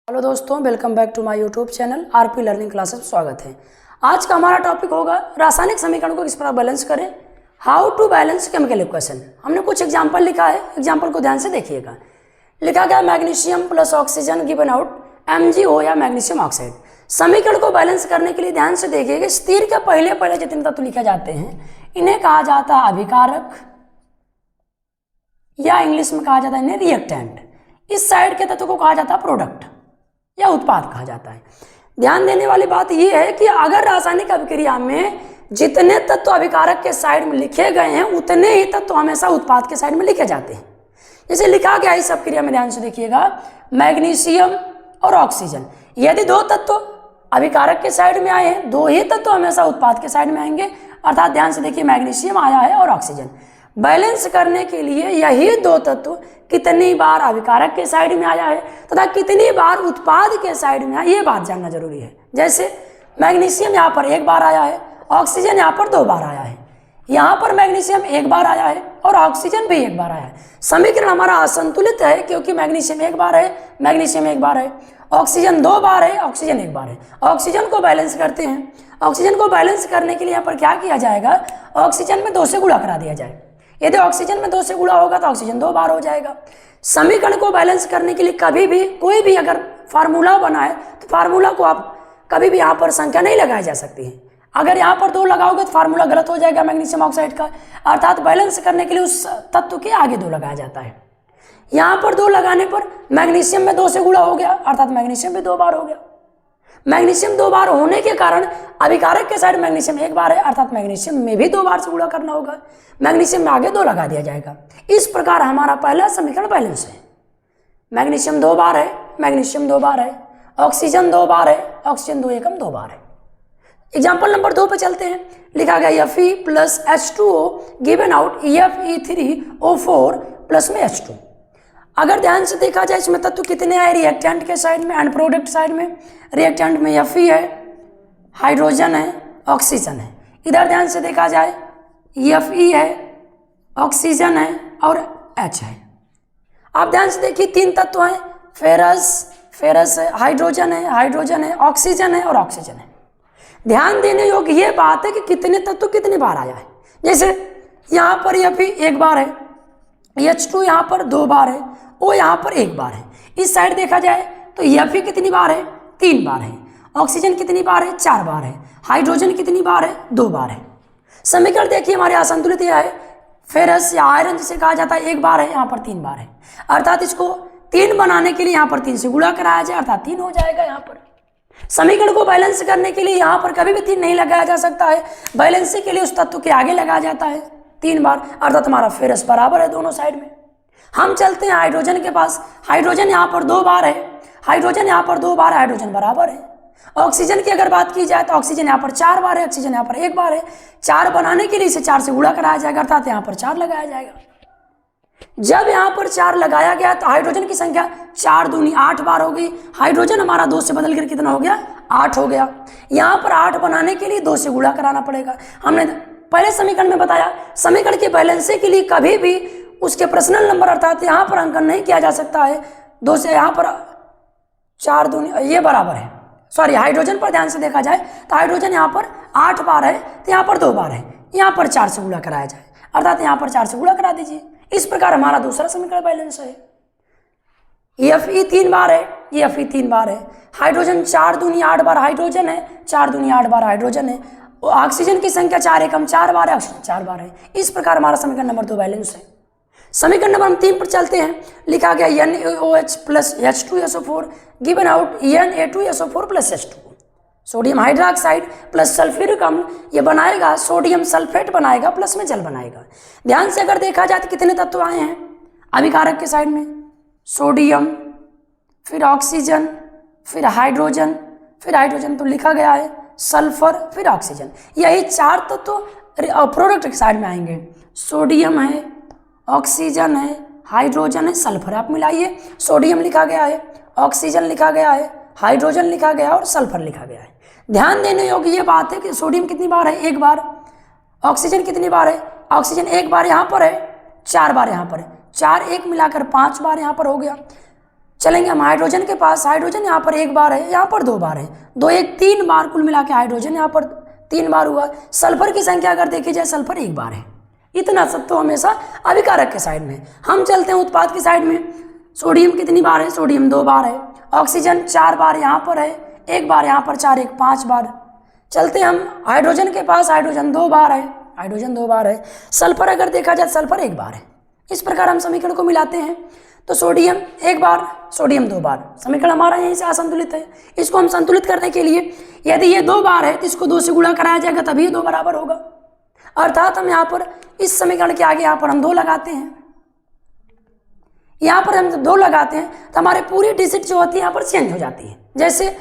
Hello दोस्तों, welcome back to my YouTube channel RP learning classes. स्वागत है। आज का हमारा टॉपिक होगा रासायनिक समीकरण को किस प्रकार बैलेंस करें, how to balance chemical equation. हमने कुछ एग्जांपल लिखा है, एग्जांपल को ध्यान से देखिएगा। लिखा गया magnesium plus oxygen given out MgO या मैग्नीशियम ऑक्साइड। समीकरण को बैलेंस करने के लिए ध्यान से देखिएगा, स्थिर के पहले जितने तत्व लिखे जाते हैं इन्हें कहा जाता है अभिकारक या इंग्लिश में कहा जाता है इन्हें रिएक्टेंट। इस साइड के तत्व को कहा जाता है प्रोडक्ट या उत्पाद कहा जाता है। ध्यान देने वाली बात यह है कि अगर रासायनिक अभिक्रिया में जितने तत्व अभिकारक के साइड में लिखे गए हैं उतने ही तत्व हमेशा उत्पाद के साइड में लिखे जाते हैं। जैसे लिखा गया इस अभिक्रिया में, ध्यान से देखिएगा, मैग्नीशियम और ऑक्सीजन। यदि दो तत्व अभिकारक के साइड में आए हैं, दो ही तत्व हमेशा उत्पाद के साइड में आएंगे। अर्थात ध्यान से देखिए, मैग्नीशियम आया है और ऑक्सीजन। बैलेंस करने के लिए यही दो तत्व कितनी बार अभिकारक के साइड में आया है तथा कितनी बार उत्पाद के साइड में आया, ये बात जानना जरूरी है। जैसे मैग्नीशियम यहाँ पर एक बार आया है, ऑक्सीजन यहाँ पर दो बार आया है। यहाँ पर मैग्नीशियम एक बार आया है और ऑक्सीजन भी एक बार आया है। समीकरण हमारा असंतुलित है क्योंकि मैग्नीशियम एक बार है, मैग्नीशियम एक बार है, ऑक्सीजन दो बार है, ऑक्सीजन एक बार है। ऑक्सीजन को बैलेंस करते हैं। ऑक्सीजन को बैलेंस करने के लिए यहाँ पर क्या किया जाएगा, ऑक्सीजन में 2 से गुणा करा दिया जाए। यदि ऑक्सीजन में 2 से गुणा होगा तो ऑक्सीजन 2 बार हो जाएगा। समीकरण को बैलेंस करने के लिए कभी भी कोई भी अगर फार्मूला बनाए तो फार्मूला को आप कभी भी यहाँ पर संख्या नहीं लगाई जा सकती है। अगर यहाँ पर 2 लगाओगे तो फार्मूला गलत हो जाएगा मैग्नीशियम ऑक्साइड का। अर्थात बैलेंस करने के लिए उस तत्व के आगे 2 लगाया जाता है। यहाँ पर 2 लगाने पर मैग्नीशियम में 2 से गुणा हो गया, अर्थात मैग्नीशियम भी 2 बार हो गया। मैग्नीशियम 2 बार होने के कारण अभिकारक के साइड मैग्नीशियम एक बार है, अर्थात मैग्नीशियम में भी 2 बार से गुणा करना होगा। मैग्नीशियम में आगे 2 लगा दिया जाएगा। इस प्रकार हमारा पहला समीकरण बैलेंस है। मैग्नीशियम 2 बार है, मैग्नीशियम 2 बार है, ऑक्सीजन 2 बार है, ऑक्सीजन 2 एकम 2 बार है। एग्जाम्पल नंबर 2 पे चलते हैं। लिखा गया Fe plus H2O given out Fe3O4 plus में H2। अगर ध्यान से देखा जाए इसमें तत्व कितने आए, रिएक्टेंट के साइड में एंड प्रोडक्ट साइड में। रिएक्टेंट में Fe है, हाइड्रोजन है, ऑक्सीजन है। इधर ध्यान से देखा जाए Fe है, ऑक्सीजन है और H है। आप ध्यान से देखिए 3 तत्व हैं, फेरस है, हाइड्रोजन है, ऑक्सीजन है और ऑक्सीजन है। ध्यान देने योग्य ये बात है कि कितने तत्व कितनी बार आया है। जैसे यहाँ पर Fe एक बार है, H2 यहाँ पर 2 बार है, O यहाँ पर 1 बार है। इस साइड देखा जाए तो Fe कितनी बार है, 3 बार है। ऑक्सीजन कितनी बार है, 4 बार है। हाइड्रोजन कितनी बार है, 2 बार है। समीकरण देखिए हमारे असंतुलित यह है। फेरस या आयरन जिसे कहा जाता है 1 बार है, यहाँ पर 3 बार है। अर्थात इसको 3 बनाने के लिए यहाँ पर 3 से गुणा कराया जाए, अर्थात 3 हो जाएगा। यहाँ पर समीकरण को बैलेंस करने के लिए यहाँ पर कभी भी 3 नहीं लगाया जा सकता है। बैलेंसिंग के लिए उस तत्व के आगे लगाया जाता है 3 बार, अर्थात हमारा फेरस बराबर है दोनों साइड में। हम चलते हैं हाइड्रोजन के पास। हाइड्रोजन यहाँ पर 2 बार है, हाइड्रोजन यहाँ पर 2 बार है, हाइड्रोजन बराबर है। ऑक्सीजन की अगर बात की जाए तो ऑक्सीजन यहाँ पर 4 बार है, ऑक्सीजन यहाँ पर 1 बार है। 4 बनाने के लिए इसे 4 से गुणा कराया जाएगा, अर्थात यहाँ पर 4 लगाया जाएगा। जब यहाँ पर 4 लगाया गया तो हाइड्रोजन की संख्या 4 दूनी 8 बार हो गई। हाइड्रोजन हमारा 2 से बदल कर कितना हो गया, 8 हो गया। यहाँ पर 8 बनाने के लिए 2 से गुणा कराना पड़ेगा। हमने पहले समीकरण में बताया समीकरण के बैलेंसिंग के लिए कभी भी उसके पर्सनल नंबर अर्थात यहाँ पर अंकन नहीं किया जा सकता है। 2 से यहाँ पर 4 दूनी ये बराबर है, सॉरी हाइड्रोजन पर ध्यान से देखा जाए तो हाइड्रोजन यहाँ पर 8 बार है तो यहाँ पर 2 बार है, यहाँ पर 4 से गुणा कराया जाए, अर्थात यहाँ पर 4 से गुणा करा दीजिए। इस प्रकार हमारा दूसरा समीकरण बैलेंस है। Fe 3 बार है, Fe 3 बार है। हाइड्रोजन 4 दूनी 8 बार हाइड्रोजन है, 4 दूनी 8 बार हाइड्रोजन है। ऑक्सीजन की संख्या 4 एकम 4 बार है, ऑक्सीजन 4 बार है। इस प्रकार हमारा समीकरण नंबर 2 बैलेंस है। समीकरण नंबर 3 पर चलते हैं। लिखा गया NaOH plus H2SO4 given out Na2SO4 plus H2। Sodium hydroxide plus sulphuric अम्ल ये बनाएगा सोडियम सल्फेट बनाएगा, प्लस में जल बनाएगा। ध्यान से अगर देखा जाए तो कितने तत्व आए हैं अभिकारक के साइड में, सोडियम, फिर ऑक्सीजन, फिर हाइड्रोजन, तो लिखा गया है सल्फर, फिर ऑक्सीजन। यही 4 तत्व प्रोडक्ट के साइड में आएंगे। सोडियम है, ऑक्सीजन है, हाइड्रोजन है, सल्फर। आप मिलाइए, सोडियम लिखा गया है, ऑक्सीजन लिखा गया है, हाइड्रोजन लिखा गया और सल्फर लिखा गया है। ध्यान देने योग्य ये बात है कि सोडियम कितनी बार है, 1 बार। ऑक्सीजन कितनी बार है, ऑक्सीजन 1 बार यहाँ पर है, 4 बार यहाँ पर है। 4 1 मिलाकर 5 बार यहाँ पर हो गया। चलेंगे हम हाइड्रोजन के पास। हाइड्रोजन यहाँ पर एक बार है, यहाँ पर 2 बार है, 2 1 3 बार कुल मिला के हाइड्रोजन यहाँ पर 3 बार हुआ। सल्फर की संख्या अगर देखी जाए, सल्फर 1 बार है। इतना सब तो हमेशा अभिकारक के साइड में। हम चलते हैं उत्पाद की साइड में। सोडियम कितनी बार है? सोडियम 2 बार है। ऑक्सीजन 4 बार यहाँ पर है, 1 बार यहाँ पर, 4 1 5 बार। चलते हैं हम हाइड्रोजन के पास। हाइड्रोजन 2 बार है, हाइड्रोजन 2 बार है। सल्फर अगर देखा जाए, सल्फर 1 बार है। इस प्रकार हम समीकरण को मिलाते हैं तो सोडियम 1 बार, सोडियम 2 बार। समीकरण हमारा यहीं से असंतुलित है। इसको हम संतुलित करने के लिए यदि ये 2 बार है तो इसको 2 से गुणा कराया जाएगा, तभी ये 2 बराबर होगा। अर्थात हम यहाँ पर इस समीकरण के आगे यहाँ पर हम 2 लगाते हैं। यहाँ पर हम जब 2 लगाते हैं तो हमारे पूरी डिजिट जो होती है यहाँ पर चेंज हो जाती है। जैसे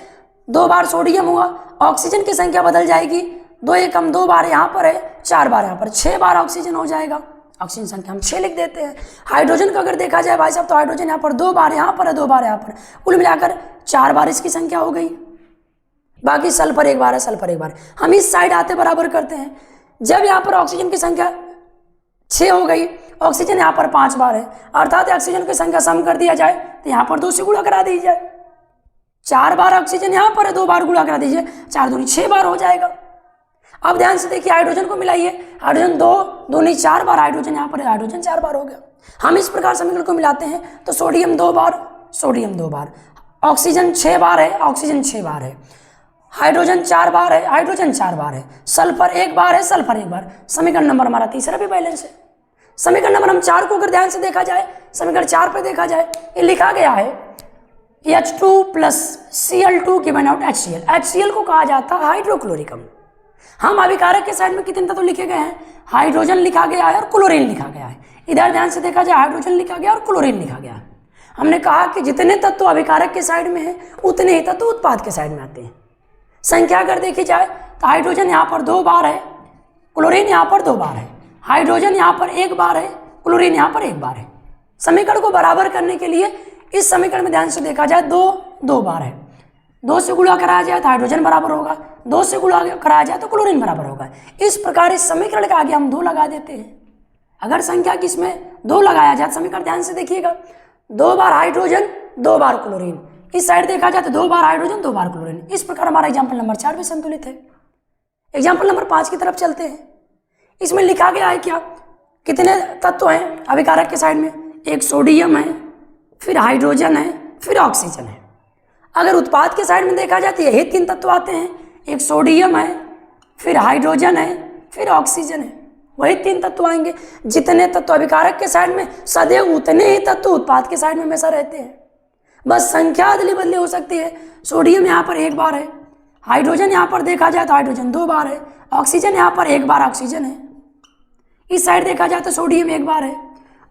2 बार सोडियम हुआ, ऑक्सीजन की संख्या बदल जाएगी। 2 1 हम 2 बार यहाँ पर है, 4 बार यहाँ पर, 6 बार ऑक्सीजन हो जाएगा। ऑक्सीजन संख्या हम 6 लिख देते हैं। हाइड्रोजन को अगर देखा जाए भाई साहब, तो हाइड्रोजन यहाँ पर 2 बार यहाँ पर है, 2 बार यहाँ पर, कुल मिलाकर 4 बार इसकी संख्या हो गई। बाकी सल्फर 1 बार है, सल्फर 1 बार। हम इस साइड आते बराबर करते हैं। जब यहाँ पर ऑक्सीजन की संख्या 6 हो गई, ऑक्सीजन यहाँ पर 5 बार है, अर्थात ऑक्सीजन की संख्या सम कर दिया जाए तो यहाँ पर 2 से गुणा करा दी जाए। 4 बार ऑक्सीजन यहाँ पर है, 2 बार गुणा करा दीजिए, 4 दूनी 6 बार हो जाएगा। अब ध्यान से देखिए, हाइड्रोजन को मिलाइए। हाइड्रोजन 2 दूनी 4 बार, हाइड्रोजन यहाँ पर है, हाइड्रोजन 4 बार हो गया। हम इस प्रकार समीकरण को मिलाते हैं तो सोडियम 2 बार, सोडियम 2 बार। ऑक्सीजन 6 बार है, ऑक्सीजन 6 बार है। हाइड्रोजन 4 बार है, हाइड्रोजन 4 बार है। सल्फर 1 बार है, सल्फर 1 बार। समीकरण नंबर हमारा तीसरा भी बैलेंस है। समीकरण नंबर हम 4 को अगर ध्यान से देखा जाए, समीकरण 4 पे देखा जाए, ये लिखा गया है H2 + Cl2 given out HCl। HCl को कहा जाता है हाइड्रोक्लोरिक अम्ल। हम अभिकारक के साइड में कितने तत्व लिखे गए हैं? हाइड्रोजन लिखा गया है और क्लोरीन लिखा गया है। इधर ध्यान से देखा जाए, हाइड्रोजन लिखा गया और क्लोरीन लिखा गया है। हमने कहा कि जितने तत्व अभिकारक के साइड में है, उतने ही तत्व उत्पाद के साइड में आते हैं। संख्या अगर देखी जाए तो हाइड्रोजन यहाँ पर 2 बार है, क्लोरीन यहाँ पर 2 बार है। हाइड्रोजन यहाँ पर 1 बार है, क्लोरीन यहाँ पर 1 बार है। समीकरण को बराबर करने के लिए इस समीकरण में ध्यान से देखा जाए, 2 बार है, 2 से गुणा कराया जाए तो हाइड्रोजन बराबर होगा, 2 से गुणा कराया जाए तो क्लोरीन बराबर होगा। इस प्रकार इस समीकरण के आगे हम 2 लगा देते हैं। अगर संख्या किसमें 2 लगाया जाए, समीकरण ध्यान से देखिएगा, 2 बार हाइड्रोजन, 2 बार क्लोरीन। इस साइड देखा जाए तो 2 बार हाइड्रोजन, 2 बार क्लोरीन। इस प्रकार हमारा एग्जाम्पल नंबर 4 भी संतुलित है। एग्जाम्पल नंबर 5 की तरफ चलते हैं। इसमें लिखा गया है क्या, कितने तत्व हैं अभिकारक के साइड में? एक सोडियम है, फिर हाइड्रोजन है, फिर ऑक्सीजन है। अगर उत्पाद के साइड में देखा जाए तो यही 3 तत्व आते हैं। एक सोडियम है, फिर हाइड्रोजन है, फिर ऑक्सीजन है। वही 3 तत्व आएंगे। जितने तत्व अभिकारक के साइड में, सदैव उतने ही तत्व उत्पाद के साइड में हमेशा रहते हैं। बस संख्या अदली बदली हो सकती है। सोडियम यहाँ पर 1 बार है, हाइड्रोजन यहाँ पर देखा जाए तो हाइड्रोजन 2 बार है, ऑक्सीजन यहाँ पर 1 बार ऑक्सीजन है। इस साइड देखा जाए तो सोडियम 1 बार है,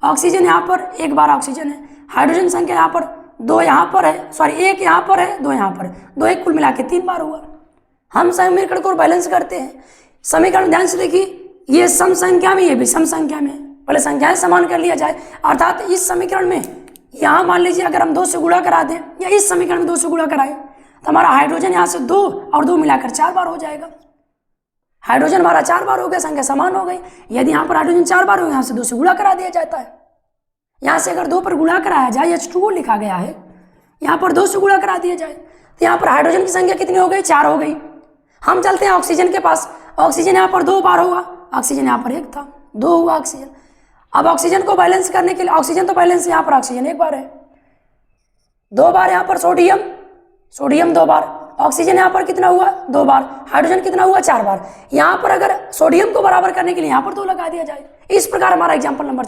ऑक्सीजन यहाँ पर 1 बार ऑक्सीजन है। हाइड्रोजन संख्या यहाँ पर 2 यहाँ पर है, सॉरी 1 यहाँ पर है, 2 यहाँ पर, 2 1 कुल मिला के 3 बार हुआ। हम समीकरण को बैलेंस करते हैं। समीकरण ध्यान से देखिए, ये सम संख्या में, ये भी सम संख्या में। पहले संख्याएं समान कर लिया जाए, अर्थात इस समीकरण में यहाँ मान लीजिए अगर हम 2 से गुणा करा दें, या इस समीकरण में 2 से गुणा कराएं तो हमारा हाइड्रोजन यहाँ से 2 और 2 मिलाकर 4 बार हो जाएगा। हाइड्रोजन हमारा 4 बार हो गया, संख्या समान हो गई। यदि यहाँ पर हाइड्रोजन 4 बार हो, यहाँ से 2 से गुणा करा दिया जाता है। यहाँ से अगर 2 पर गुणा कराया जाए, H2O लिखा गया है, यहाँ पर 2 से गुणा करा दिया जाए तो यहाँ पर हाइड्रोजन की संख्या कितनी हो गई? 4 हो गई। हम चलते हैं ऑक्सीजन के पास। ऑक्सीजन यहाँ पर 2 बार होगा, ऑक्सीजन यहाँ पर 1 था, 2 हुआ ऑक्सीजन। अब ऑक्सीजन को बैलेंस करने के लिए, ऑक्सीजन तो बैलेंस, यहाँ पर ऑक्सीजन 1 बार है, 2 बार यहाँ पर सोडियम, सोडियम 2 बार, ऑक्सीजन यहाँ पर कितना हुआ? 2 बार, हाइड्रोजन कितना हुआ? 4 बार। यहाँ पर अगर सोडियम को बराबर करने के लिए यहाँ पर 2 लगा दिया जाए। इस प्रकार हमारा एग्जाम्पल नंबर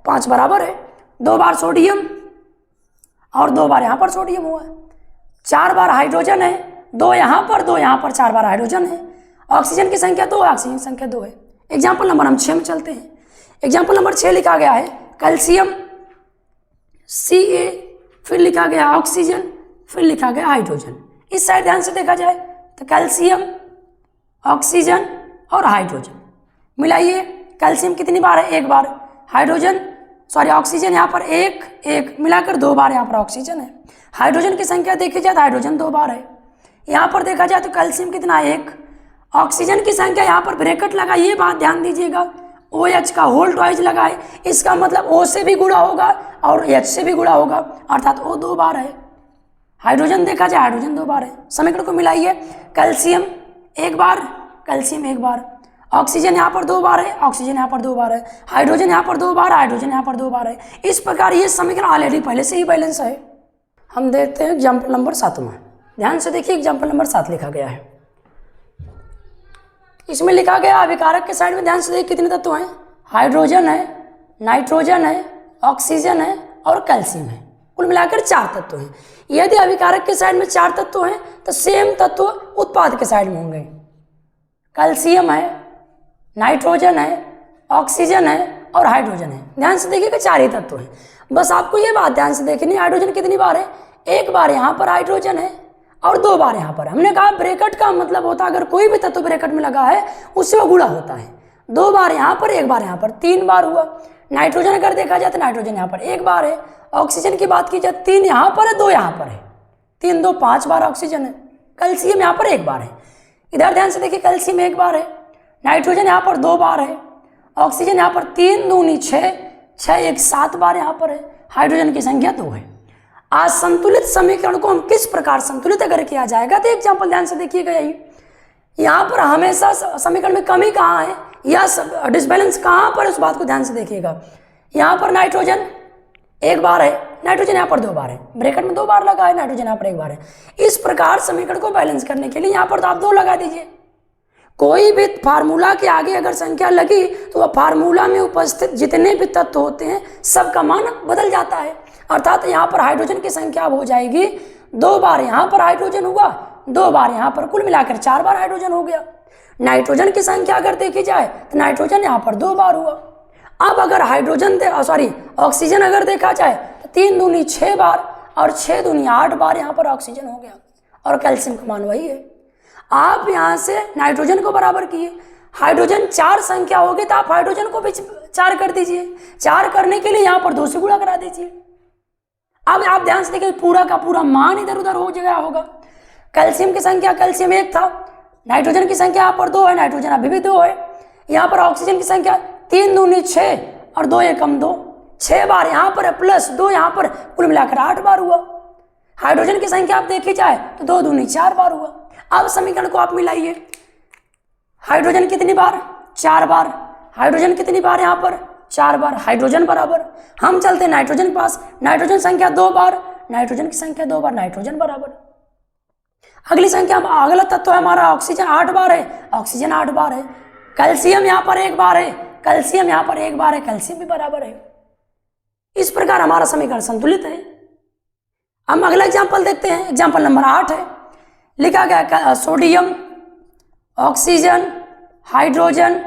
5 बराबर है। 2 बार सोडियम और 2 बार यहाँ पर सोडियम हुआ, 4 बार हाइड्रोजन है, 2 यहाँ पर, 2 यहाँ पर, 4 बार हाइड्रोजन है। ऑक्सीजन की संख्या 2 है, ऑक्सीजन की संख्या 2 है। एग्जाम्पल नंबर हम 6 में चलते हैं। एग्जाम्पल नंबर 6 लिखा गया है कैल्शियम Ca, फिर लिखा गया ऑक्सीजन, फिर लिखा गया हाइड्रोजन। इस साइड ध्यान से देखा जाए तो कैल्शियम, ऑक्सीजन और हाइड्रोजन मिलाइए। कैल्शियम कितनी बार है? 1 बार। हाइड्रोजन, सॉरी ऑक्सीजन यहाँ पर 1 मिलाकर 2 बार यहाँ पर ऑक्सीजन है। हाइड्रोजन की संख्या देखी जाए तो हाइड्रोजन 2 बार है। यहाँ पर देखा जाए तो कैल्शियम कितना है? 1। ऑक्सीजन की संख्या यहाँ पर ब्रैकेट लगाइए, बात ध्यान दीजिएगा, OH का होल ट्वाइज लगा है, इसका मतलब O से भी गुणा होगा और H से भी गुणा होगा, अर्थात O 2 बार है। हाइड्रोजन देखा जाए, हाइड्रोजन 2 बार है। समीकरण को मिलाइए, कैल्शियम 1 बार, कैल्शियम 1 बार, ऑक्सीजन यहाँ पर 2 बार है, ऑक्सीजन यहाँ पर 2 बार है, हाइड्रोजन यहाँ पर 2 बार, हाइड्रोजन यहाँ पर 2 बार है। इस प्रकार ये समीकरण ऑलरेडी पहले से ही बैलेंस है। हम देखते हैं एग्जाम्पल नंबर 7 में। ध्यान से देखिए, एग्जाम्पल नंबर 7 लिखा गया है। इसमें लिखा गया अभिकारक के साइड में ध्यान से देखिए कितने तत्व हैं, हाइड्रोजन है, नाइट्रोजन है, ऑक्सीजन है और कैल्शियम है। कुल मिलाकर 4 तत्व हैं। यदि अभिकारक के साइड में 4 तत्व हैं तो सेम तत्व उत्पाद के साइड में होंगे। कैल्शियम है, नाइट्रोजन है, ऑक्सीजन है और हाइड्रोजन है। ध्यान से देखिए कि 4 ही तत्व हैं। बस आपको ये बात ध्यान से देखनी, हाइड्रोजन कितनी बार है, 1 बार यहाँ पर हाइड्रोजन है और 2 बार यहाँ पर। हमने कहा ब्रैकेट का मतलब होता है अगर कोई भी तत्व ब्रैकेट में लगा है उससे वो गुणा होता है। 2 बार यहाँ पर, 1 बार यहाँ पर, 3 बार हुआ। नाइट्रोजन अगर देखा जाए तो नाइट्रोजन यहाँ पर 1 बार है। ऑक्सीजन की बात की जाए 3 यहाँ पर है, 2 यहाँ पर है, 3 2 5 बार ऑक्सीजन है। कैल्शियम यहाँ पर 1 बार है। इधर ध्यान से देखिए, कैल्शियम 1 बार है, नाइट्रोजन यहाँ पर 2 बार है, ऑक्सीजन यहाँ पर 3 दूनी 6, 6 1 7 बार यहाँ पर है, हाइड्रोजन की संख्या 2 है। आज संतुलित समीकरण को हम किस प्रकार संतुलित अगर किया जाएगा तो एग्जाम्पल ध्यान से देखिएगा। यही यहाँ पर हमेशा समीकरण में कमी कहाँ है या डिसबैलेंस कहाँ पर है, उस बात को ध्यान से देखिएगा। यहाँ पर नाइट्रोजन 1 बार है, नाइट्रोजन यहाँ पर 2 बार है, ब्रैकेट में 2 बार लगा है, नाइट्रोजन यहाँ पर 1 बार है। इस प्रकार समीकरण को बैलेंस करने के लिए यहाँ पर तो आप 2 लगा दीजिए। कोई भी फार्मूला के आगे अगर संख्या लगी तो वह फार्मूला में उपस्थित जितने भी तत्व होते हैं सबका मान बदल जाता है। अर्थात यहाँ पर हाइड्रोजन की संख्या अब हो जाएगी 2 बार यहाँ पर हाइड्रोजन हुआ, 2 बार यहाँ पर, कुल मिलाकर 4 बार हाइड्रोजन हो गया। नाइट्रोजन की संख्या अगर देखी जाए तो नाइट्रोजन यहाँ पर 2 बार हुआ। अब अगर ऑक्सीजन अगर देखा जाए तो 3 दूनी 6 बार और 6 दूनी 8 बार यहाँ पर ऑक्सीजन हो गया और कैल्शियम का मान वही है। आप यहाँ से नाइट्रोजन को बराबर किए, हाइड्रोजन 4 संख्या होगी तो आप हाइड्रोजन को भी 4 कर दीजिए। 4 करने के लिए यहाँ पर 2 से गुणा करा दीजिए। अब आप ध्यान से देखिए, पूरा का पूरा मान इधर उधर हो गया होगा। कैल्शियम की संख्या, कैल्शियम 1 था, नाइट्रोजन की संख्या यहाँ पर 2 है, नाइट्रोजन अभी भी 2 है। यहाँ पर ऑक्सीजन की संख्या 3 दूनी 6 और 2 एकम 2, 6 बार यहाँ पर है प्लस 2 यहाँ पर, कुल मिलाकर 8 बार हुआ। हाइड्रोजन की संख्या आप देखी जाए तो 2 दूनी 4 बार हुआ। अब समीकरण को आप मिलाइए, हाइड्रोजन कितनी बार, 4 बार, हाइड्रोजन कितनी बार यहाँ पर, 4 बार, हाइड्रोजन बराबर, हम चलते हैं नाइट्रोजन के पास, नाइट्रोजन संख्या 2 बार, नाइट्रोजन की संख्या 2 बार, नाइट्रोजन बराबर। अगली संख्या, अगला तत्व है हमारा ऑक्सीजन, 8 बार है, ऑक्सीजन 8 बार है। कैल्शियम यहाँ पर 1 बार है, कैल्शियम यहाँ पर 1 बार है, कैल्शियम भी बराबर है। इस प्रकार हमारा समीकरण संतुलित है। हम अगला एग्जाम्पल देखते हैं, एग्जाम्पल नंबर 8 है। लिखा गया सोडियम, ऑक्सीजन, हाइड्रोजन,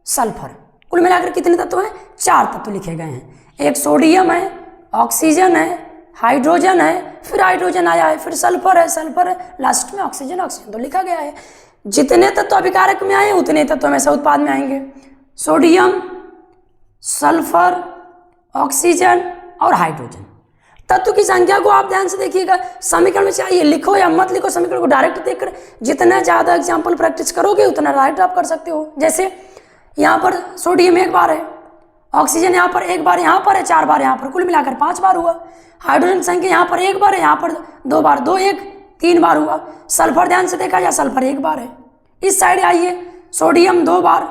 सल्फर, कुल मिलाकर कितने तत्व हैं, 4 तत्व लिखे गए हैं। एक सोडियम है, ऑक्सीजन है, हाइड्रोजन है, फिर हाइड्रोजन आया है, फिर सल्फर है, सल्फर है, लास्ट में ऑक्सीजन, ऑक्सीजन तो लिखा गया है। जितने तत्व अभिकारक में आए उतने तत्व हमेशा उत्पाद में आएंगे। सोडियम, सल्फर, ऑक्सीजन और हाइड्रोजन, तत्व की संख्या को आप ध्यान से देखिएगा। समीकरण में चाहिए लिखो या मत लिखो, समीकरण को डायरेक्ट देखकर जितना ज़्यादा एग्जाम्पल प्रैक्टिस करोगे उतना डायरेक्ट आप कर सकते हो। जैसे यहाँ पर सोडियम 1 बार है, ऑक्सीजन यहाँ पर 1 बार यहाँ पर है, 4 बार यहाँ पर, कुल मिलाकर 5 बार हुआ। हाइड्रोजन संख्या यहाँ पर 1 बार है, यहाँ पर 2 बार, 2 1 3 बार हुआ। सल्फर ध्यान से देखा जाए, सल्फर 1 बार है। इस साइड आइए, सोडियम 2 बार,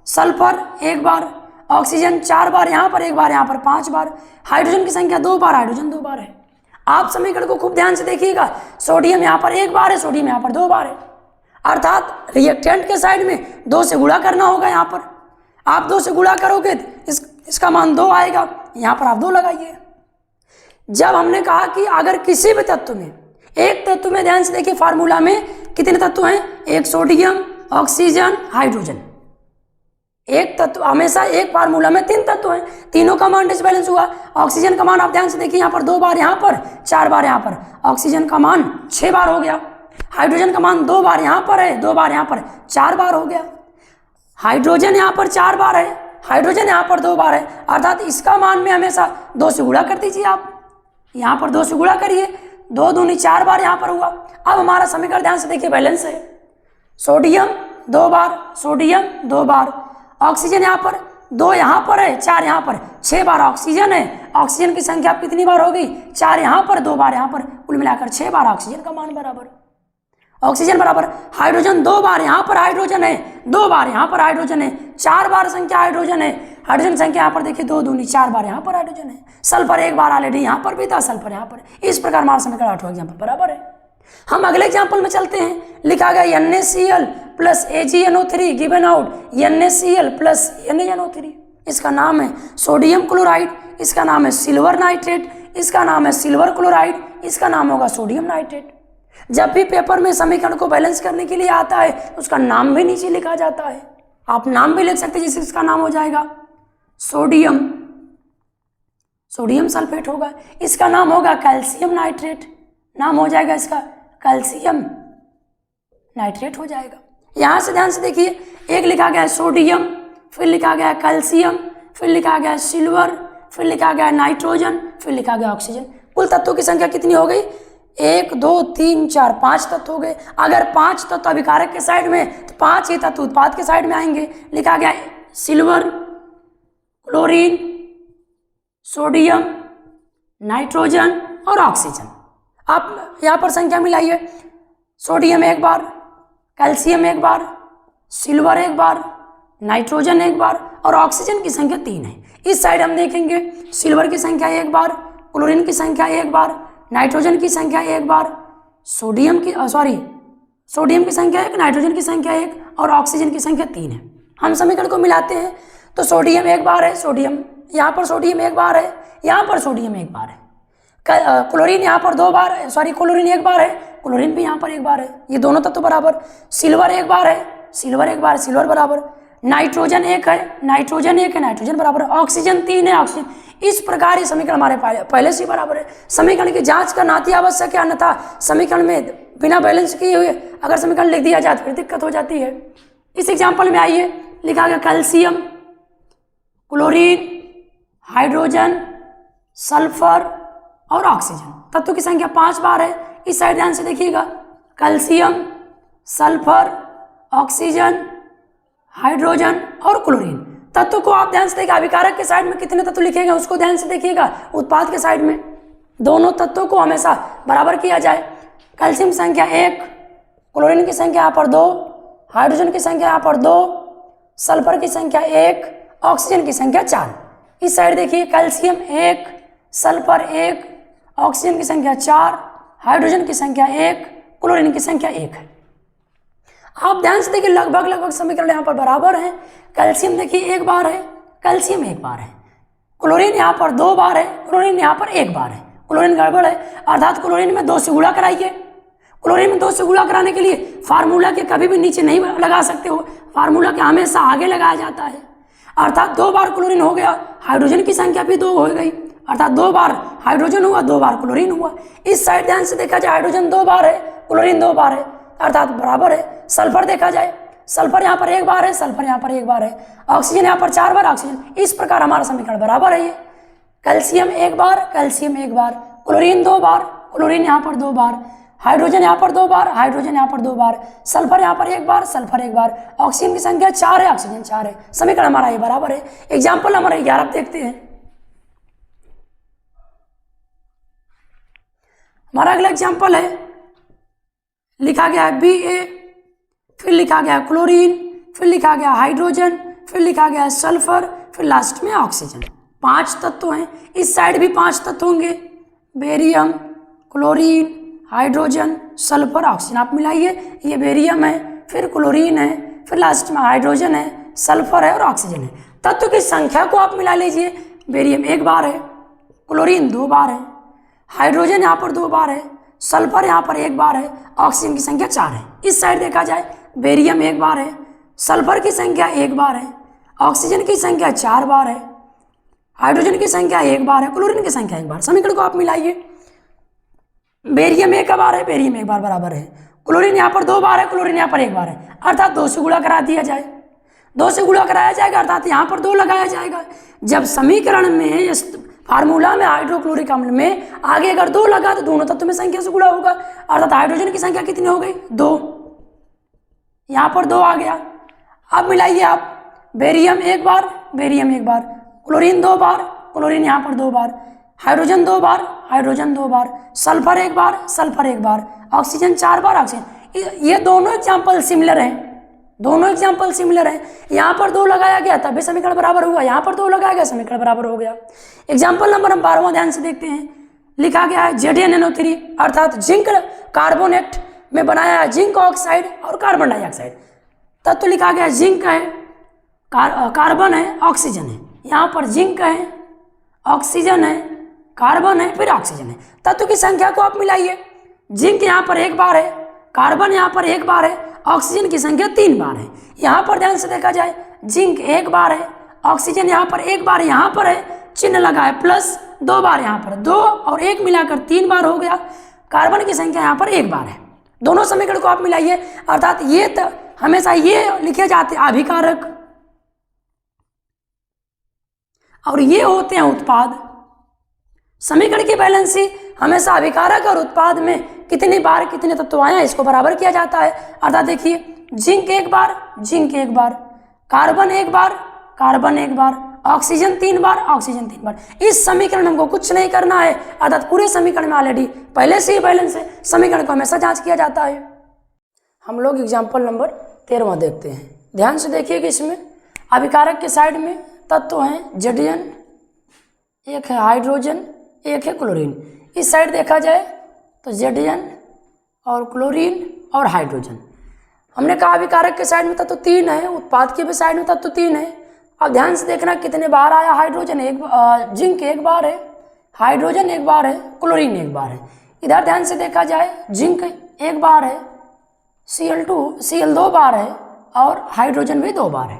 सल्फर 1 बार, ऑक्सीजन 4 बार, यहाँ पर 1 बार, यहाँ पर 5 बार, हाइड्रोजन की संख्या 2 बार, हाइड्रोजन 2 बार है। आप समीकरण को खूब ध्यान से देखिएगा, सोडियम यहाँ पर 1 बार है, सोडियम यहाँ पर 2 बार है, अर्थात रिएक्टेंट के साइड में 2 से गुणा करना होगा। यहाँ पर आप 2 से गुणा करोगे इसका मान 2 आएगा, यहाँ पर आप 2 लगाइए। जब हमने कहा कि अगर किसी भी तत्व में, एक तत्व में ध्यान से देखिए फार्मूला में कितने तत्व हैं, एक सोडियम, ऑक्सीजन, हाइड्रोजन, एक तत्व, हमेशा एक फार्मूला में 3 तत्व हैं, तीनों का मान डिसबैलेंस हुआ। ऑक्सीजन का मान आप ध्यान से देखिए, यहाँ पर 2 बार, यहाँ पर 4 बार, यहाँ पर ऑक्सीजन का मान 6 बार हो गया। हाइड्रोजन का मान 2 बार यहाँ पर है, 2 बार यहाँ पर, 4 बार हो गया। हाइड्रोजन यहाँ पर 4 बार है, हाइड्रोजन यहाँ पर 2 बार है, अर्थात इसका मान में हमेशा 2 से गुणा कर दीजिए। आप यहाँ पर 2 से गुणा करिए, 2 दूनी 4 बार यहाँ पर हुआ। अब हमारा समीकरण ध्यान से देखिए बैलेंस है, सोडियम 2 बार, सोडियम 2 बार, ऑक्सीजन यहाँ पर 2 यहाँ पर है, 4 यहाँ पर, 6 बार ऑक्सीजन है। ऑक्सीजन की संख्या कितनी बार हो गई? 4 यहाँ पर, 2 बार यहाँ पर, कुल मिलाकर 6 बार ऑक्सीजन का मान बराबर। ऑक्सीजन बराबर हाइड्रोजन 2 बार यहाँ पर हाइड्रोजन है, 2 बार यहाँ पर हाइड्रोजन है, 4 बार संख्या हाइड्रोजन है। हाइड्रोजन संख्या यहाँ पर देखिए 2 दूनी 4 बार यहाँ पर हाइड्रोजन है। सल्फर 1 बार ऑलरेडी यहाँ पर भी था, सल्फर यहाँ पर। इस प्रकार हमारा समीकरण 8वां एग्जाम्पल बराबर है। हम अगले एग्जाम्पल में चलते हैं। लिखा गया NaCl plus AgNO3 given out NaCl plus NaNO3। इसका नाम है सोडियम क्लोराइड, इसका नाम है सिल्वर नाइट्रेट, इसका नाम है सिल्वर क्लोराइड, इसका नाम होगा सोडियम नाइट्रेट। जब भी पेपर में समीकरण को बैलेंस करने के लिए आता है तो उसका नाम भी नीचे लिखा जाता है। आप नाम भी लिख सकते हैं, जिससे इसका नाम हो जाएगा सोडियम, सोडियम सल्फेट होगा। इसका नाम होगा कैल्शियम नाइट्रेट, नाम हो जाएगा इसका कैल्शियम नाइट्रेट हो जाएगा। यहां से ध्यान से देखिए, एक लिखा गया है सोडियम, फिर लिखा गया कैल्शियम, फिर लिखा गया सिल्वर, फिर लिखा गया नाइट्रोजन, फिर लिखा गया ऑक्सीजन। कुल तत्वों की संख्या कितनी हो गई? 1 2 3 4 5 तत्व हो गए। अगर 5 तत्व अभिकारक के साइड में तो 5 ही तत्व उत्पाद के साइड में आएंगे। लिखा गया सिल्वर, क्लोरीन, सोडियम, नाइट्रोजन और ऑक्सीजन। आप यहाँ पर संख्या मिलाइए, सोडियम 1 बार, कैल्शियम 1 बार, सिल्वर 1 बार, नाइट्रोजन 1 बार और ऑक्सीजन की संख्या 3 है। इस साइड हम देखेंगे सिल्वर की संख्या 1 बार, क्लोरीन की संख्या 1 बार, नाइट्रोजन की संख्या 1 बार, सोडियम की संख्या 1, नाइट्रोजन की संख्या 1 और ऑक्सीजन की संख्या 3 है। हम समीकरण को मिलाते हैं तो सोडियम 1 बार है, सोडियम यहाँ पर सोडियम 1 बार है, यहाँ पर सोडियम 1 बार है। क्लोरीन यहाँ पर 2 बार है, क्लोरीन 1 बार है, क्लोरीन भी यहाँ पर 1 बार है। ये दोनों तत्व बराबर। सिल्वर 1 बार है, सिल्वर 1 बार, सिल्वर बराबर। नाइट्रोजन 1 है, नाइट्रोजन 1 है, नाइट्रोजन बराबर। ऑक्सीजन 3 है, ऑक्सीजन। इस प्रकार ये समीकरण हमारे पहले से बराबर है। समीकरण की जांच करना अति आवश्यक है, अन्यथा समीकरण में बिना बैलेंस किए हुए अगर समीकरण लिख दिया जाए तो फिर दिक्कत हो जाती है। इस एग्जाम्पल में आइए, लिखा गया कैल्शियम, क्लोरीन, हाइड्रोजन, सल्फर और ऑक्सीजन। तत्वों की संख्या 5 बार है। इस साइड ध्यान से देखिएगा, कैल्शियम, सल्फर, ऑक्सीजन, हाइड्रोजन और क्लोरीन। तत्व को आप ध्यान से देखिए, अभिकारक के साइड में कितने तत्व लिखे गए उसको ध्यान से देखिएगा। उत्पाद के साइड में दोनों तत्वों को हमेशा बराबर किया जाए। कैल्शियम संख्या 1, क्लोरीन की संख्या यहाँ पर 2, हाइड्रोजन की संख्या यहाँ पर 2, सल्फर की संख्या 1, ऑक्सीजन की संख्या 4। इस साइड देखिए, कैल्शियम 1, सल्फर 1, ऑक्सीजन की संख्या 4, हाइड्रोजन की संख्या 1, क्लोरीन की संख्या 1 है। आप ध्यान से देखिए, लगभग समीकरण यहाँ पर बराबर है। कैल्शियम देखिए 1 बार है, कैल्शियम 1 बार है। क्लोरीन यहाँ पर 2 बार है, क्लोरीन यहाँ पर 1 बार है। क्लोरीन गड़बड़ है, अर्थात क्लोरीन में 2 से गुणा कराइए। क्लोरीन में 2 से गुणा कराने के लिए फार्मूला के कभी भी नीचे नहीं लगा सकते हो, फार्मूला के हमेशा आगे लगाया जाता है। अर्थात 2 बार क्लोरीन हो गया, हाइड्रोजन की संख्या भी 2 हो गई, अर्थात 2 बार हाइड्रोजन हुआ, 2 बार क्लोरीन हुआ। इस साइड ध्यान से देखा जाए, हाइड्रोजन 2 बार है, क्लोरीन 2 बार है, अर्थात बराबर है। सल्फर देखा जाए, सल्फर यहाँ पर 1 बार है, सल्फर यहाँ पर 1 बार है। ऑक्सीजन यहाँ पर 4 बार ऑक्सीजन। इस प्रकार हमारा समीकरण बराबर है। ये कैल्शियम 1 बार, कैल्शियम 1 बार, क्लोरीन 2 बार, क्लोरीन यहाँ पर 2 बार, हाइड्रोजन यहाँ पर 2 बार, हाइड्रोजन यहाँ पर 2 बार, सल्फर यहाँ पर 1 बार, सल्फर 1 बार। ऑक्सीजन की संख्या 4 है, ऑक्सीजन 4 है। समीकरण हमारा ये बराबर है। एग्जाम्पल हमारा 11 देखते हैं। हमारा अगला एग्जाम्पल है, लिखा गया है Ba, फिर लिखा गया क्लोरीन, फिर लिखा गया हाइड्रोजन, फिर लिखा गया सल्फर, फिर लास्ट में ऑक्सीजन। 5 तत्व हैं। इस साइड भी 5 तत्व होंगे, barium, chlorine, hydrogen, sulphur, oxygen. आप मिलाइए, ये बेरियम है, फिर क्लोरीन है, फिर लास्ट में हाइड्रोजन है, सल्फर है और ऑक्सीजन है। तत्व की संख्या को आप मिला लीजिए। बेरियम 1 बार है, क्लोरीन 2 बार है, हाइड्रोजन यहाँ पर 2 बार है, सल्फर यहाँ पर 1 बार है, ऑक्सीजन की संख्या 4 है। इस साइड देखा जाए, बेरियम 1 बार है, सल्फर की संख्या 1 बार है, ऑक्सीजन की संख्या 4 बार है, हाइड्रोजन की संख्या 1 बार है, क्लोरीन की संख्या 1 बार। समीकरण को आप मिलाइए। बेरियम 1 बार है, बेरियम 1 बार बराबर है, क्लोरीन यहाँ पर 2 बार है, क्लोरीन यहाँ पर 1 बार है, अर्थात 2 से गुणा करा दिया जाए। 2 से गुणा कराया जाएगा, अर्थात यहाँ पर 2 लगाया जाएगा। जब समीकरण में फार्मूला में हाइड्रोक्लोरिक अम्ल में आगे अगर 2 लगा तो दोनों तत्व में संख्या से गुणा होगा, अर्थात हाइड्रोजन की संख्या कितनी हो गई? 2। यहाँ पर 2 आ गया। अब मिलाइए आप, बेरियम 1 बार, बेरियम एक बार, क्लोरीन 2 बार, क्लोरीन यहाँ पर 2 बार, हाइड्रोजन 2 बार, हाइड्रोजन 2 बार, सल्फर एक बार, सल्फर एक बार, ऑक्सीजन 4 बार, ऑक्सीजन। ये दोनों एग्जाम्पल सिमिलर हैं, दोनों एग्जाम्पल सिमिलर हैं। यहाँ पर 2 लगाया गया तभी समीकरण बराबर हुआ, यहाँ पर 2 लगाया गया समीकरण बराबर हो गया। एग्जाम्पल नंबर हम 12वां ध्यान से देखते हैं। लिखा गया है ZnNO3 अर्थात जिंक कार्बोनेट में बनाया है जिंक ऑक्साइड और कार्बन डाइऑक्साइड। तत्व लिखा गया जिंक है, कार्बन है, ऑक्सीजन है। यहाँ पर जिंक है, ऑक्सीजन है, कार्बन है, फिर ऑक्सीजन है। तत्व की संख्या को आप मिलाइए। जिंक यहाँ पर 1 बार है, कार्बन यहाँ पर 1 बार है, ऑक्सीजन की संख्या 3 बार है। यहाँ पर ध्यान से देखा जाए जिंक 1 बार है, ऑक्सीजन यहाँ पर 1 बार यहाँ पर है, चिन्ह लगा है प्लस, 2 बार यहाँ पर, 2 और 1 मिलाकर 3 बार हो गया। कार्बन की संख्या यहाँ पर 1 बार है। दोनों समीकरण को आप मिलाइए अर्थात ये हमेशा ये लिखे जाते हैं अभिकारक और ये होते हैं उत्पाद। समीकरण की बैलेंसी हमेशा अभिकारक और उत्पाद में कितनी बार कितने तत्व आए हैं इसको बराबर किया जाता है। अर्थात देखिए जिंक 1 बार, जिंक 1 बार, कार्बन 1 बार, कार्बन 1 बार, ऑक्सीजन 3 बार, ऑक्सीजन 3 बार। इस समीकरण में हमको कुछ नहीं करना है अर्थात पूरे समीकरण में ऑलरेडी पहले से ही बैलेंस है। समीकरण को हमेशा जांच किया जाता है। हम लोग एग्जाम्पल नंबर 13वां देखते हैं। ध्यान से देखिए कि इसमें अभिकारक के साइड में तत्व हैं Zn, एक है हाइड्रोजन, एक है क्लोरीन। इस साइड देखा जाए तो Zn और क्लोरीन और हाइड्रोजन। हमने कहा अभिकारक के साइड में तत्व 3 है, उत्पाद के भी साइड में तत्व 3 है। अब ध्यान से देखना कितने बार आया हाइड्रोजन जिंक 1 बार है, हाइड्रोजन 1 बार है, क्लोरीन 1 बार है। इधर ध्यान से देखा जाए जिंक 1 बार है, Cl 2 बार है और हाइड्रोजन भी 2 बार है।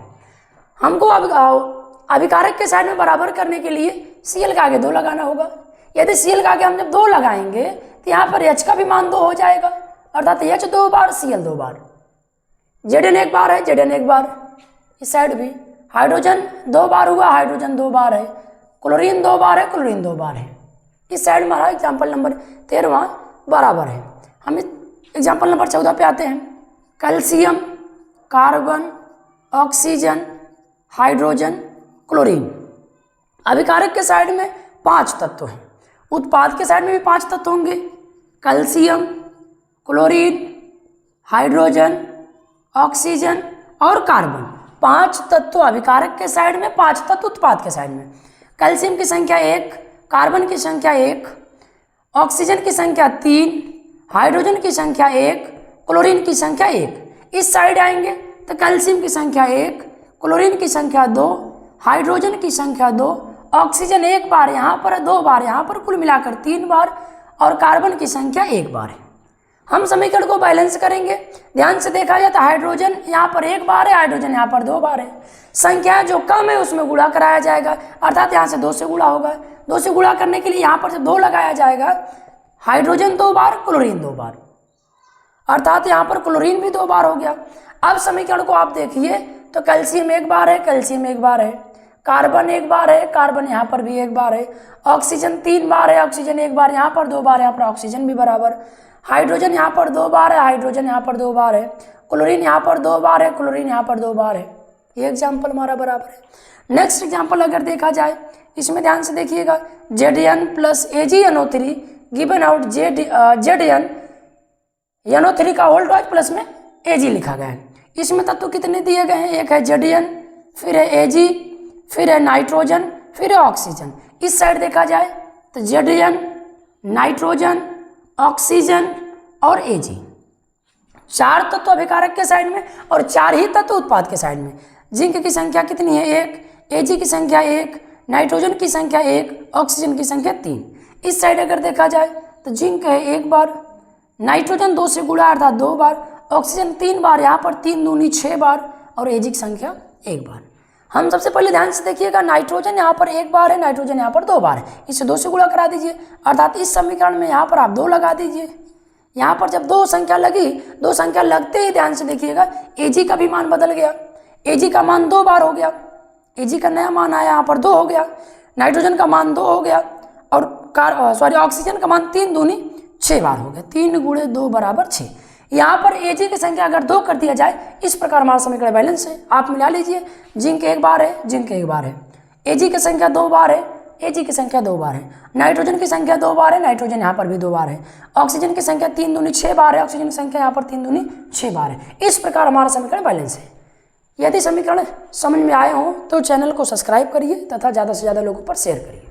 हमको अभिकारक के साइड में बराबर करने के लिए Cl का आगे 2 लगाना होगा। यदि Cl का आगे हम जब 2 लगाएंगे तो यहाँ पर H का भी मान 2 हो जाएगा अर्थात H 2 बार, Cl 2 बार, Zn 1 बार है, Zn 1 बार। इस साइड भी हाइड्रोजन 2 बार हुआ, हाइड्रोजन 2 बार है, क्लोरीन 2 बार है, क्लोरीन 2 बार है। इस साइड में हमारा एग्जाम्पल नंबर 13वां बराबर है। हम एग्जाम्पल नंबर 14 पे आते हैं। Calcium, carbon, oxygen, hydrogen, chlorine. अभिकारक के साइड में 5 तत्व हैं, उत्पाद के साइड में भी 5 तत्व होंगे। कैल्शियम, क्लोरीन, हाइड्रोजन, ऑक्सीजन और कार्बन। 5 तत्व अभिकारक के साइड में, 5 तत्व उत्पाद के साइड में। कैल्शियम की संख्या 1, कार्बन की संख्या 1, ऑक्सीजन की संख्या 3, हाइड्रोजन की संख्या 1, क्लोरीन की संख्या 1। इस साइड आएंगे तो कैल्शियम की संख्या 1, क्लोरीन की संख्या 2, हाइड्रोजन की संख्या 2, ऑक्सीजन 1 बार यहाँ पर, 2 बार यहाँ पर, कुल मिलाकर 3 बार और कार्बन की संख्या 1 बार है। हम समीकरण को बैलेंस करेंगे। ध्यान से देखा जाए तो हाइड्रोजन यहाँ पर 1 बार है, हाइड्रोजन यहाँ पर 2 बार है। संख्या जो कम है उसमें गुणा कराया जाएगा अर्थात यहाँ से 2 से गुणा होगा। 2 से गुणा करने के लिए यहाँ पर जब 2 लगाया जाएगा, हाइड्रोजन 2 बार, क्लोरीन 2 बार अर्थात यहाँ पर क्लोरीन भी 2 बार हो गया। अब समीकरण को आप देखिए तो कैल्शियम 1 बार है, कैल्शियम 1 बार है, कार्बन 1 बार है, कार्बन यहाँ पर भी 1 बार है, ऑक्सीजन 3 बार है, ऑक्सीजन 1 बार यहाँ पर, 2 बार यहाँ पर, ऑक्सीजन भी बराबर, हाइड्रोजन यहाँ पर 2 बार है, हाइड्रोजन यहाँ पर 2 बार है, क्लोरीन यहाँ पर 2 बार है, क्लोरीन यहाँ पर 2 बार है। ये एग्जाम्पल हमारा बराबर है। नेक्स्ट एग्जाम्पल अगर देखा जाए इसमें ध्यान से देखिएगा Zn plus AgNO3 given out Zn NO3 का होल टॉइज प्लस में Ag लिखा गया है। इसमें तत्व कितने दिए गए हैं? एक है Zn, फिर है Ag, फिर है नाइट्रोजन, फिर है ऑक्सीजन। इस साइड देखा जाए तो Zn, नाइट्रोजन, ऑक्सीजन और Ag। 4 तत्व अभिकारक के साइड में और 4 ही तत्व उत्पाद के साइड में। जिंक की संख्या कितनी है? 1, Ag की संख्या 1, नाइट्रोजन की संख्या 1, ऑक्सीजन की संख्या 3। इस साइड अगर देखा जाए तो जिंक है 1 बार, नाइट्रोजन 2 से गुणा अर्थात 2 बार, ऑक्सीजन 3 बार, यहाँ पर 3 दूनी 6 बार और Ag की संख्या 1 बार। हम सबसे पहले ध्यान से देखिएगा नाइट्रोजन यहाँ पर 1 बार है, नाइट्रोजन यहाँ पर 2 बार है, इसे 2 से गुणा करा दीजिए अर्थात इस समीकरण में यहाँ पर आप 2 लगा दीजिए। यहाँ पर जब 2 संख्या लगी, 2 संख्या लगते ही ध्यान से देखिएगा Ag का भी मान बदल गया। Ag का मान 2 बार हो गया, Ag का नया मान आया यहाँ पर 2 हो गया, नाइट्रोजन का मान 2 हो गया और ऑक्सीजन का मान 3 दूनी 6 बार हो गया। 3 गुणे 2 बराबर 6। यहाँ पर Ag की संख्या अगर 2 कर दिया जाए, इस प्रकार हमारा समीकरण बैलेंस है। आप मिला लीजिए, जिंक 1 बार है, जिंक 1 बार है, Ag की संख्या 2 बार है, Ag की संख्या 2 बार है, नाइट्रोजन की संख्या 2 बार है, नाइट्रोजन यहाँ पर भी 2 बार है, ऑक्सीजन की संख्या 3 दूनी 6 बार है, ऑक्सीजन की संख्या यहाँ पर 3 दूनी 6 बार है। इस प्रकार हमारा समीकरण बैलेंस है। यदि समीकरण समझ में आए हों तो चैनल को सब्सक्राइब करिए तथा ज़्यादा से ज़्यादा लोगों पर शेयर करिए।